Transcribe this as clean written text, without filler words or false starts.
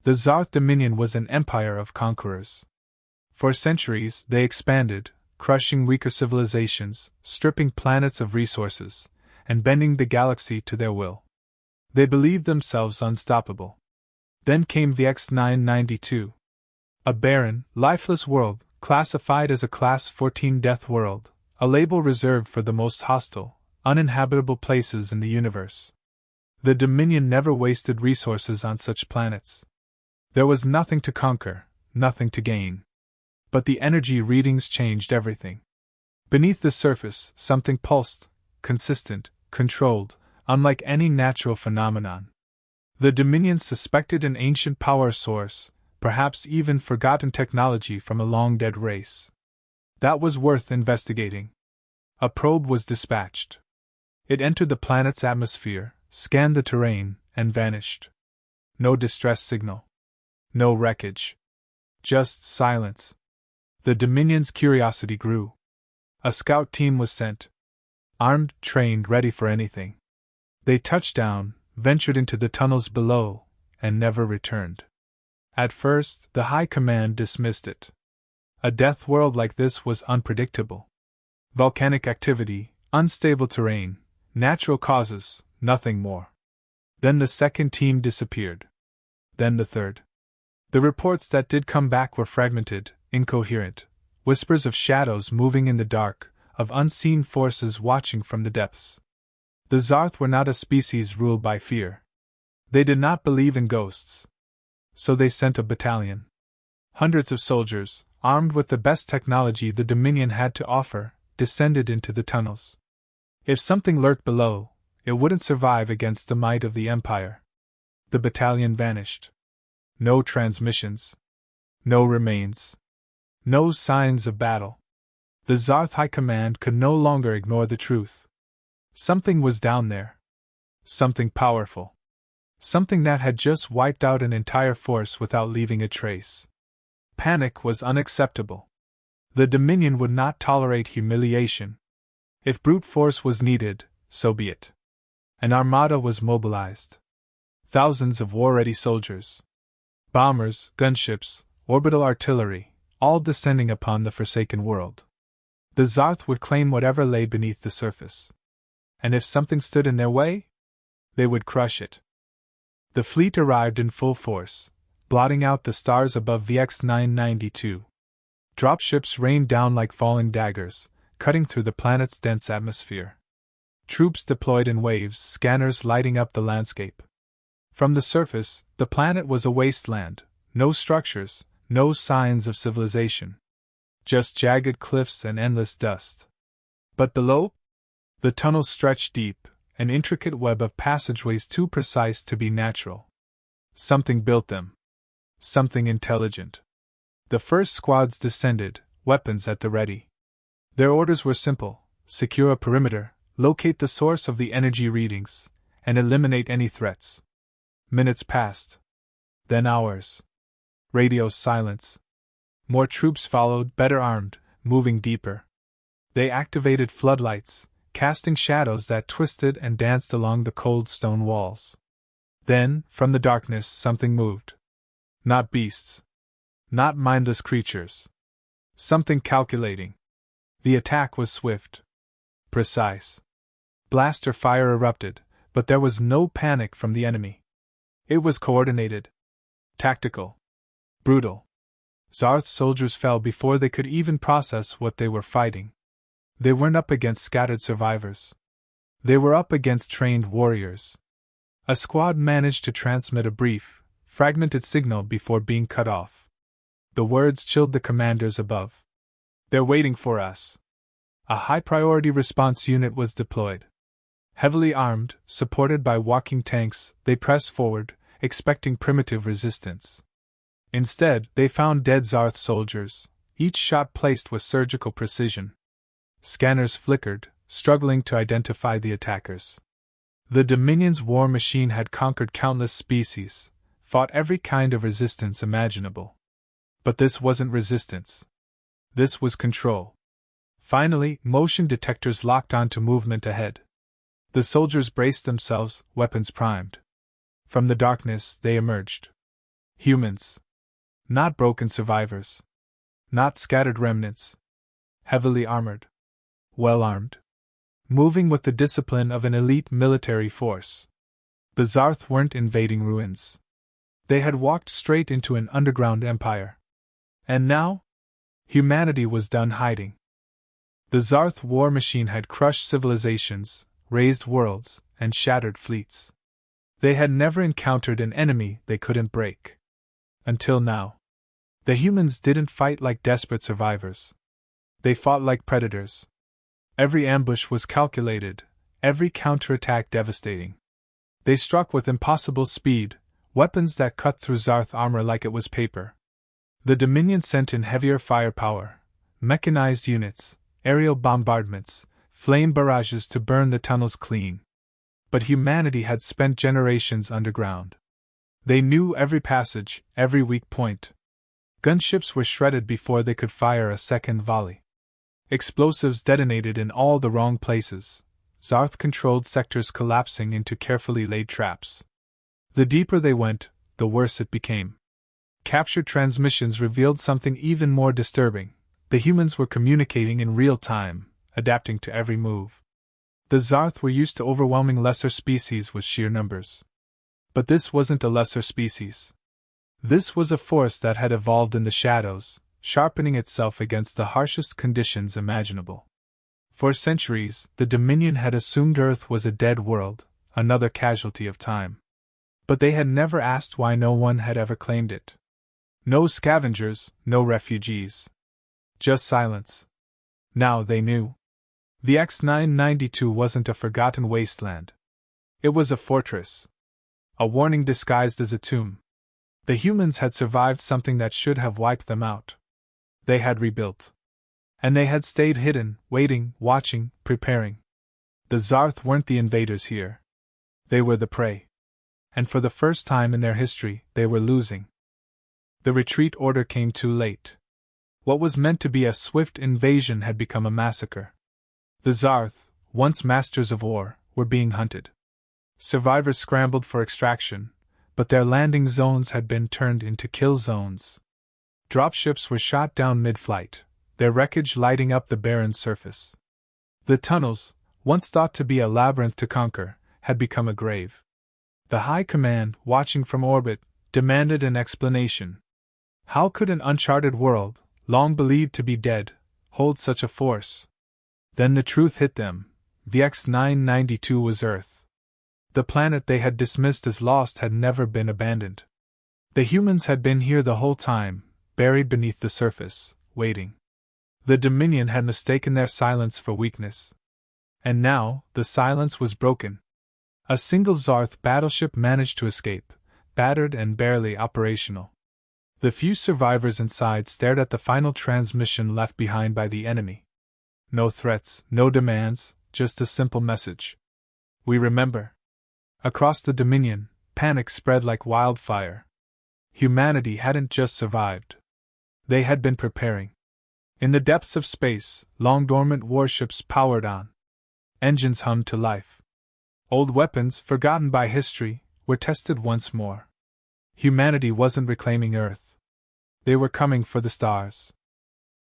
The Zarth Dominion was an empire of conquerors. For centuries, they expanded, crushing weaker civilizations, stripping planets of resources, and bending the galaxy to their will. They believed themselves unstoppable. Then came VX-992. A barren, lifeless world, classified as a Class 14 Deathworld, a label reserved for the most hostile, uninhabitable places in the universe. The Dominion never wasted resources on such planets. There was nothing to conquer, nothing to gain. But the energy readings changed everything. Beneath the surface, something pulsed, consistent, controlled, unlike any natural phenomenon. The Dominion suspected an ancient power source, perhaps even forgotten technology from a long-dead race. That was worth investigating. A probe was dispatched. It entered the planet's atmosphere, scanned the terrain, and vanished. No distress signal. No wreckage. Just silence. The Dominion's curiosity grew. A scout team was sent. Armed, trained, ready for anything. They touched down, ventured into the tunnels below, and never returned. At first, the High Command dismissed it. A death world like this was unpredictable. Volcanic activity, unstable terrain, natural causes, nothing more. Then the second team disappeared. Then the third. The reports that did come back were fragmented, incoherent, whispers of shadows moving in the dark, of unseen forces watching from the depths. The Zarth were not a species ruled by fear. They did not believe in ghosts. So they sent a battalion. Hundreds of soldiers, armed with the best technology the Dominion had to offer, descended into the tunnels. If something lurked below, it wouldn't survive against the might of the Empire. The battalion vanished. No transmissions. No remains. No signs of battle. The Zarth High Command could no longer ignore the truth. Something was down there. Something powerful. Something that had just wiped out an entire force without leaving a trace. Panic was unacceptable. The Dominion would not tolerate humiliation. If brute force was needed, so be it. An armada was mobilized. Thousands of war-ready soldiers. Bombers, gunships, orbital artillery, all descending upon the forsaken world. The Zarth would claim whatever lay beneath the surface. And if something stood in their way, they would crush it. The fleet arrived in full force, blotting out the stars above VX-992. Dropships rained down like falling daggers, cutting through the planet's dense atmosphere. Troops deployed in waves, scanners lighting up the landscape. From the surface, the planet was a wasteland, no structures, no signs of civilization. Just jagged cliffs and endless dust. But below? The tunnels stretched deep, an intricate web of passageways too precise to be natural. Something built them. Something intelligent. The first squads descended, weapons at the ready. Their orders were simple: secure a perimeter, locate the source of the energy readings, and eliminate any threats. Minutes passed. Then hours. Radio silence. More troops followed, better armed, moving deeper. They activated floodlights, casting shadows that twisted and danced along the cold stone walls. Then, from the darkness, something moved. Not beasts. Not mindless creatures. Something calculating. The attack was swift. Precise. Blaster fire erupted, but there was no panic from the enemy. It was coordinated. Tactical. Brutal. Zarth's soldiers fell before they could even process what they were fighting. They weren't up against scattered survivors. They were up against trained warriors. A squad managed to transmit a brief, fragmented signal before being cut off. The words chilled the commanders above. "They're waiting for us." A high-priority response unit was deployed. Heavily armed, supported by walking tanks, they pressed forward, expecting primitive resistance. Instead, they found dead Zarth soldiers, each shot placed with surgical precision. Scanners flickered, struggling to identify the attackers. The Dominion's war machine had conquered countless species, fought every kind of resistance imaginable. But this wasn't resistance. This was control. Finally, motion detectors locked onto movement ahead. The soldiers braced themselves, weapons primed. From the darkness, they emerged. Humans. Not broken survivors. Not scattered remnants. Heavily armored. Well armed. Moving with the discipline of an elite military force. The Zarth weren't invading ruins. They had walked straight into an underground empire. And now? Humanity was done hiding. The Zarth war machine had crushed civilizations, razed worlds, and shattered fleets. They had never encountered an enemy they couldn't break. Until now. The humans didn't fight like desperate survivors. They fought like predators. Every ambush was calculated, every counterattack devastating. They struck with impossible speed, weapons that cut through Zarth armor like it was paper. The Dominion sent in heavier firepower, mechanized units, aerial bombardments, flame barrages to burn the tunnels clean. But humanity had spent generations underground. They knew every passage, every weak point. Gunships were shredded before they could fire a second volley. Explosives detonated in all the wrong places, Zarth-controlled sectors collapsing into carefully laid traps. The deeper they went, the worse it became. Captured transmissions revealed something even more disturbing. The humans were communicating in real time, adapting to every move. The Zarth were used to overwhelming lesser species with sheer numbers. But this wasn't a lesser species. This was a force that had evolved in the shadows, sharpening itself against the harshest conditions imaginable. For centuries, the Dominion had assumed Earth was a dead world, another casualty of time. But they had never asked why no one had ever claimed it. No scavengers, no refugees. Just silence. Now they knew. The X-992 wasn't a forgotten wasteland. It was a fortress. A warning disguised as a tomb. The humans had survived something that should have wiped them out. They had rebuilt. And they had stayed hidden, waiting, watching, preparing. The Zarth weren't the invaders here. They were the prey. And for the first time in their history, they were losing. The retreat order came too late. What was meant to be a swift invasion had become a massacre. The Zarth, once masters of war, were being hunted. Survivors scrambled for extraction, but their landing zones had been turned into kill zones. Dropships were shot down mid-flight, their wreckage lighting up the barren surface. The tunnels, once thought to be a labyrinth to conquer, had become a grave. The High Command, watching from orbit, demanded an explanation. How could an uncharted world, long believed to be dead, hold such a force? Then the truth hit them. The X-992 was Earth. The planet they had dismissed as lost had never been abandoned. The humans had been here the whole time, buried beneath the surface, waiting. The Dominion had mistaken their silence for weakness. And now, the silence was broken. A single Zarth battleship managed to escape, battered and barely operational. The few survivors inside stared at the final transmission left behind by the enemy. No threats, no demands, just a simple message. We remember. Across the Dominion, panic spread like wildfire. Humanity hadn't just survived. They had been preparing. In the depths of space, long-dormant warships powered on. Engines hummed to life. Old weapons, forgotten by history, were tested once more. Humanity wasn't reclaiming Earth. They were coming for the stars.